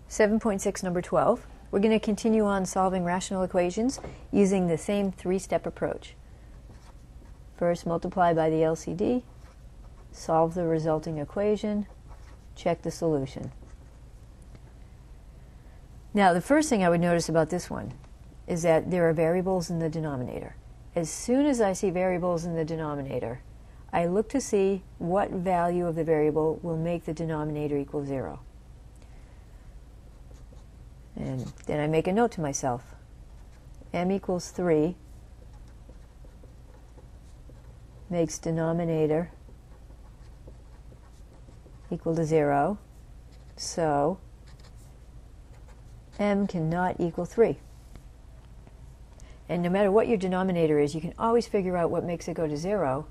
7.6, number 12. We're going to continue on solving rational equations using the same three-step approach. First, multiply by the LCD, solve the resulting equation, check the solution. Now, the first thing I would notice about this one is that there are variables in the denominator. As soon as I see variables in the denominator, I look to see what value of the variable will make the denominator equal 0. And then I make a note to myself. M equals 3 makes denominator equal to 0, so m cannot equal 3. And no matter what your denominator is, you can always figure out what makes it go to 0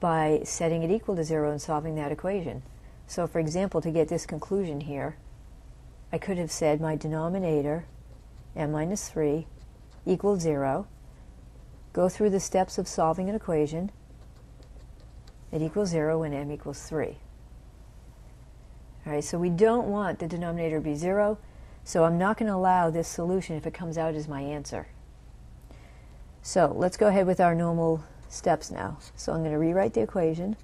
by setting it equal to 0 and solving that equation. So for example, to get this conclusion here, I could have said my denominator, m minus 3, equals 0. Go through the steps of solving an equation. It equals 0 when m equals 3. All right, so we don't want the denominator to be 0, so I'm not going to allow this solution if it comes out as my answer. So let's go ahead with our normal steps now. So I'm going to rewrite the equation.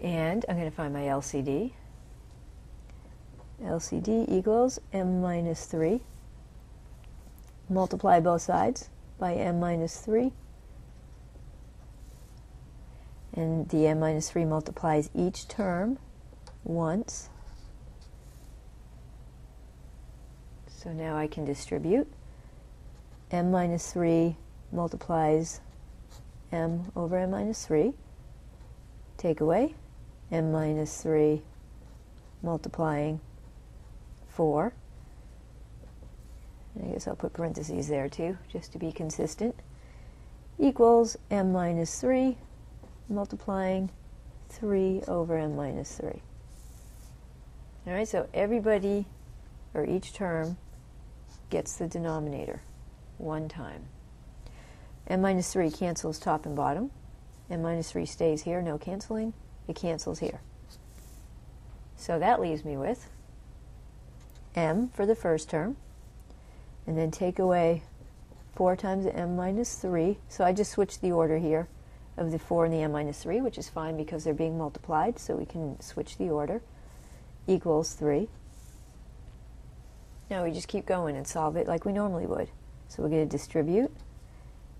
And I'm going to find my LCD. LCD equals m minus 3. Multiply both sides by m minus 3. And the m minus 3 multiplies each term once. So now I can distribute. M minus 3 multiplies m over m minus 3. Take away m minus 3 multiplying 4. I guess I'll put parentheses there too, just to be consistent. Equals m minus 3 multiplying 3 over m minus 3. All right, so everybody, or each term, gets the denominator one time. M minus 3 cancels top and bottom. M minus 3 stays here, no canceling. It cancels here. So that leaves me with m for the first term, and then take away 4 times m minus 3. So I just switched the order here of the 4 and the m minus 3, which is fine because they're being multiplied, so we can switch the order, equals 3. Now we just keep going and solve it like we normally would. So we're going to distribute.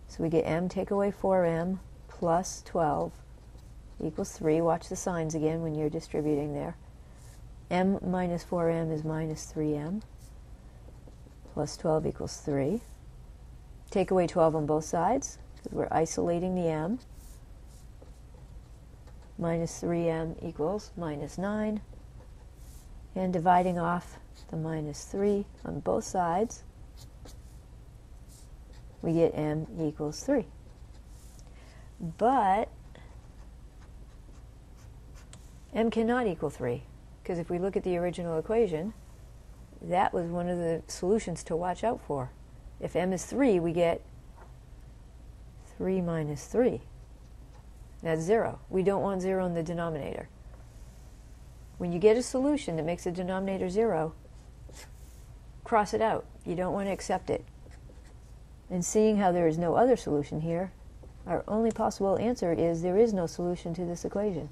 So we get m take away 4m plus 12 equals 3. Watch the signs again when you're distributing there. M minus 4m is minus 3m plus 12 equals 3. Take away 12 on both sides because we're isolating the m. Minus 3m equals minus 9. And dividing off the minus 3 on both sides, we get m equals 3. But m cannot equal 3, because if we look at the original equation, that was one of the solutions to watch out for. If m is 3, we get 3 minus 3. That's 0. We don't want 0 in the denominator. When you get a solution that makes the denominator 0, cross it out. You don't want to accept it. And seeing how there is no other solution here, our only possible answer is there is no solution to this equation.